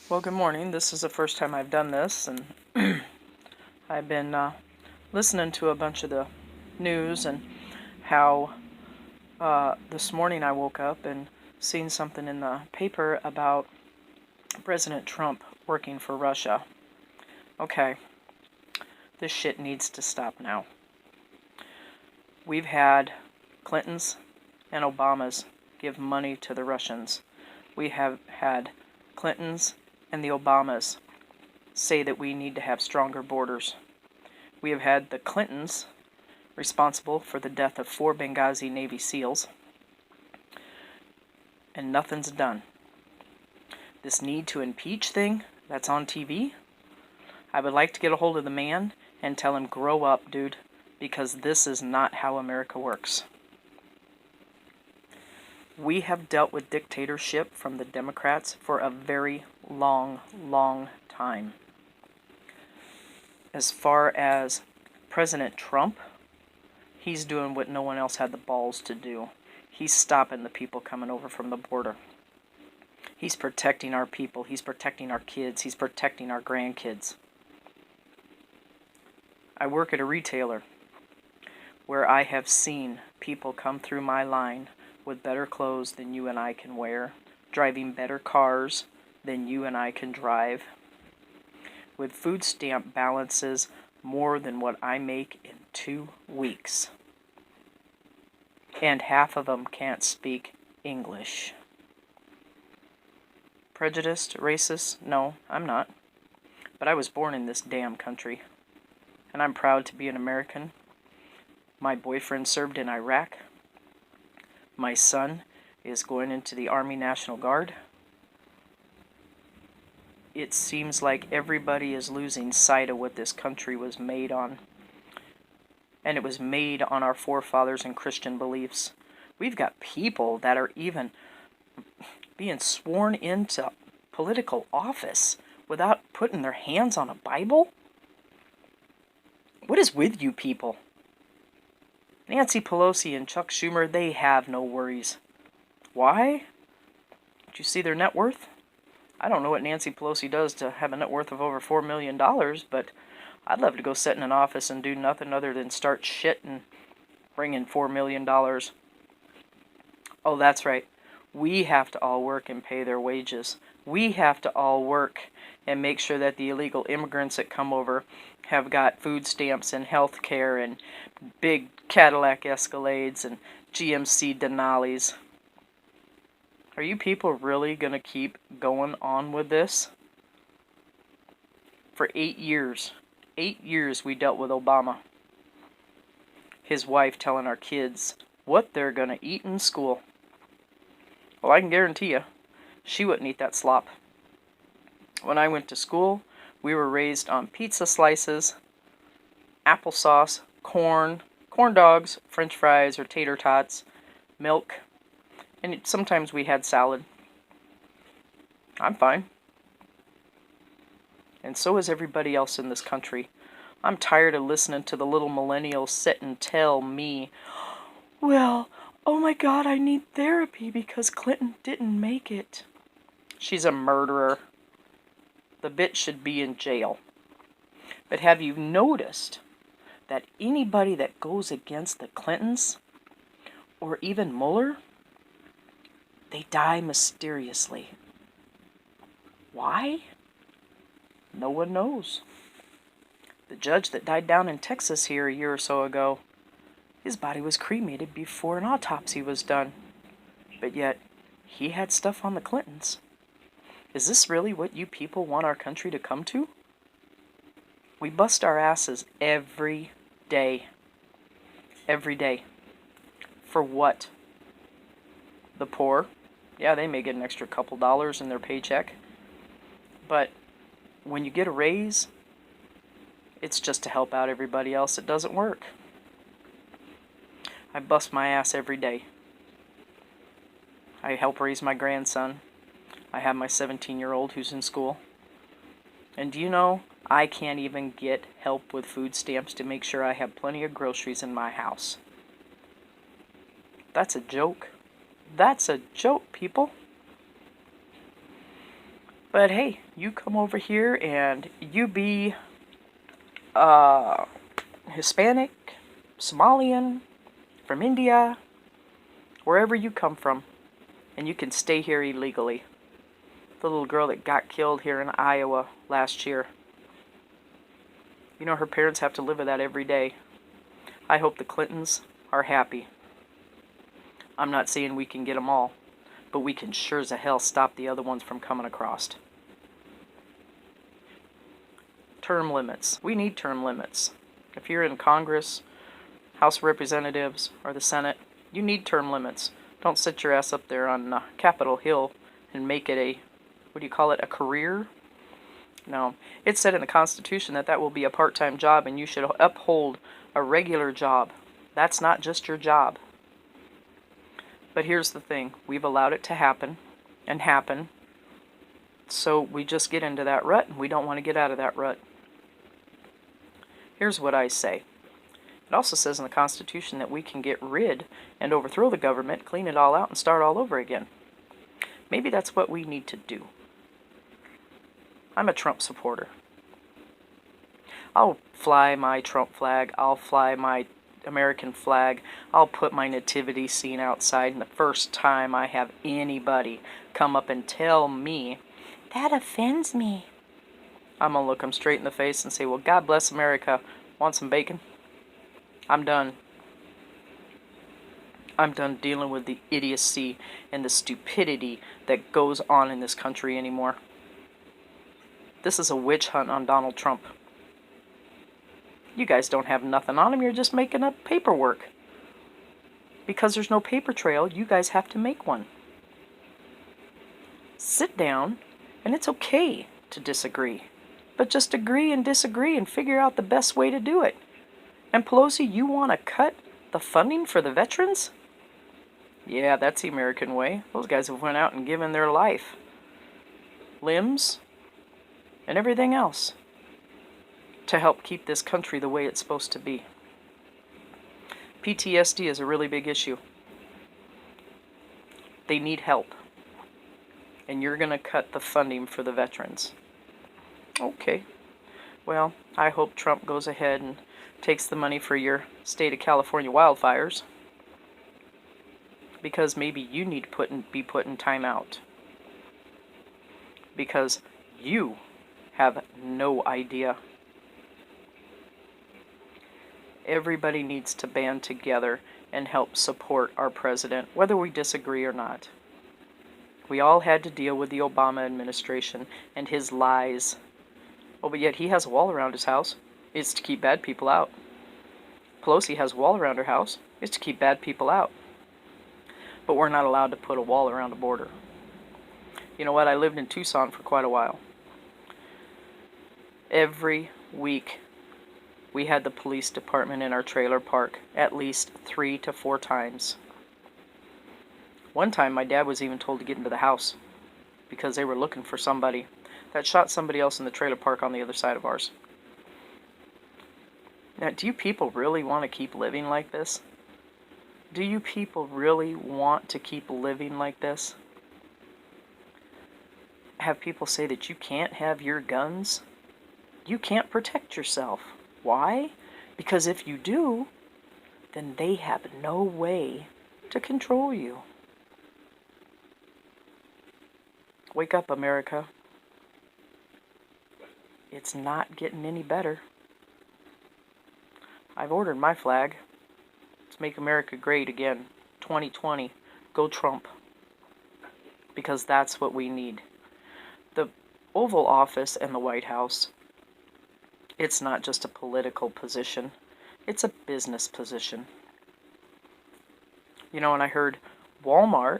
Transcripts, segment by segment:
Well, good morning. This is the first time I've done this, and I've been listening to a bunch of the news and how this morning I woke up and seen something in the paper about President Trump working for Russia. Okay, this shit needs to stop now. We've had Clintons and Obamas give money to the Russians. We have had Clintons and the Obamas say that we need to have stronger borders. We have had the Clintons responsible for the death of 4 Benghazi Navy SEALs, and nothing's done. This need to impeach thing that's on TV, I would like to get a hold of the man and tell him, grow up, dude, because this is not how America works. We have dealt with dictatorship from the Democrats for a very long, long time. As far as President Trump, he's doing what no one else had the balls to do. He's stopping the people coming over from the border. He's protecting our people. He's protecting our kids. He's protecting our grandkids. I work at a retailer where I have seen people come through my line with better clothes than you and I can wear, driving better cars than you and I can drive, with food stamp balances more than what I make in 2 weeks. And half of them can't speak English. Prejudiced, racist? No, I'm not. But I was born in this damn country. And I'm proud to be an American. My boyfriend served in Iraq. My son is going into the Army National Guard. It seems like everybody is losing sight of what this country was made on. And it was made on our forefathers and Christian beliefs. We've got people that are even being sworn into political office without putting their hands on a Bible. What is with you people? Nancy Pelosi and Chuck Schumer, they have no worries. Why? Did you see their net worth? I don't know what Nancy Pelosi does to have a net worth of over $4 million, but I'd love to go sit in an office and do nothing other than start shit and bring in $4 million. Oh, that's right. We have to all work and pay their wages. We have to all work and make sure that the illegal immigrants that come over have got food stamps and health care and big Cadillac Escalades and GMC Denali's. Are you people really going to keep going on with this? For 8 years we dealt with Obama. His wife telling our kids what they're going to eat in school. Well, I can guarantee you, she wouldn't eat that slop. When I went to school, we were raised on pizza slices, applesauce, corn dogs, french fries or tater tots, milk, and sometimes we had salad. I'm fine. And so is everybody else in this country. I'm tired of listening to the little millennials sit and tell me, well, oh my God, I need therapy because Clinton didn't make it. She's a murderer. The bitch should be in jail. But have you noticed that anybody that goes against the Clintons, or even Mueller, they die mysteriously? Why? No one knows. The judge that died down in Texas here a year or so ago, his body was cremated before an autopsy was done. But yet, he had stuff on the Clintons. Is this really what you people want our country to come to? We bust our asses every day. Every day. For what? The poor? Yeah, they may get an extra couple dollars in their paycheck. But when you get a raise, it's just to help out everybody else. It doesn't work. I bust my ass every day. I help raise my grandson. I have my 17-year-old who's in school. And do you know, I can't even get help with food stamps to make sure I have plenty of groceries in my house. That's a joke. That's a joke, people. But hey, you come over here and you be Hispanic, Somalian, from India, wherever you come from, and you can stay here illegally. The little girl that got killed here in Iowa last year. You know, her parents have to live with that every day. I hope the Clintons are happy. I'm not saying we can get them all, but we can sure as hell stop the other ones from coming across. Term limits. We need term limits. If you're in Congress, House of Representatives, or the Senate, you need term limits. Don't sit your ass up there on Capitol Hill and make it a, what do you call it, a career? No. It said in the Constitution that that will be a part-time job and you should uphold a regular job. That's not just your job. But here's the thing. We've allowed it to happen and happen. So we just get into that rut and we don't want to get out of that rut. Here's what I say. It also says in the Constitution that we can get rid and overthrow the government, clean it all out, and start all over again. Maybe that's what we need to do. I'm a Trump supporter. I'll fly my Trump flag. I'll fly my American flag. I'll put my nativity scene outside, and the first time I have anybody come up and tell me, that offends me, I'm going to look them straight in the face and say, well, God bless America. Want some bacon? I'm done. I'm done dealing with the idiocy and the stupidity that goes on in this country anymore. This is a witch hunt on Donald Trump. You guys don't have nothing on him. You're just making up paperwork. Because there's no paper trail, you guys have to make one. Sit down, and it's okay to disagree. But just agree and disagree and figure out the best way to do it. And Pelosi, you want to cut the funding for the veterans? Yeah, that's the American way. Those guys have went out and given their life, limbs, and everything else to help keep this country the way it's supposed to be. PTSD is a really big issue. They need help. And you're going to cut the funding for the veterans. Okay. Well, I hope Trump goes ahead and takes the money for your state of California wildfires. Because maybe you need to be put in timeout. Because you have no idea. Everybody needs to band together and help support our president, whether we disagree or not. We all had to deal with the Obama administration and his lies. Oh, but yet he has a wall around his house. It's to keep bad people out. Pelosi has a wall around her house. It's to keep bad people out. But we're not allowed to put a wall around a border. You know what? I lived in Tucson for quite a while. Every week, we had the police department in our trailer park at least 3 to 4 times. One time, my dad was even told to get into the house because they were looking for somebody that shot somebody else in the trailer park on the other side of ours. Now, do you people really want to keep living like this? Do you people really want to keep living like this? Have people say that you can't have your guns? You can't protect yourself. Why? Because if you do, then they have no way to control you. Wake up, America. It's not getting any better. I've ordered my flag. Let's make America great again. 2020. Go Trump. Because that's what we need. The Oval Office and the White House, it's not just a political position. It's a business position. You know, and I heard Walmart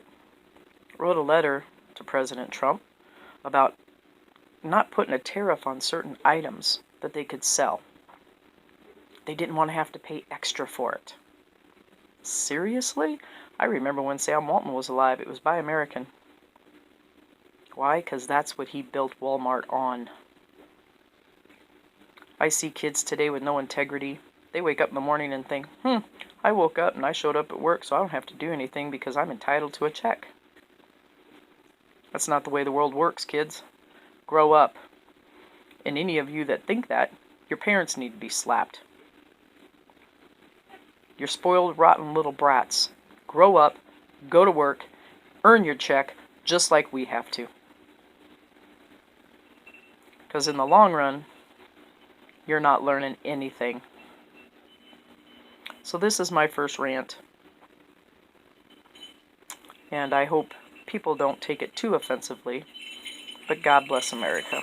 wrote a letter to President Trump about not putting a tariff on certain items that they could sell. They didn't want to have to pay extra for it. Seriously? I remember when Sam Walton was alive, it was Buy American. Why? Because that's what he built Walmart on. I see kids today with no integrity. They wake up in the morning and think, I woke up and I showed up at work, so I don't have to do anything because I'm entitled to a check. That's not the way the world works, kids. Grow up. And any of you that think that, your parents need to be slapped. You're spoiled, rotten little brats. Grow up, go to work, earn your check, just like we have to. Because in the long run, you're not learning anything. So this is my first rant. And I hope people don't take it too offensively. But God bless America.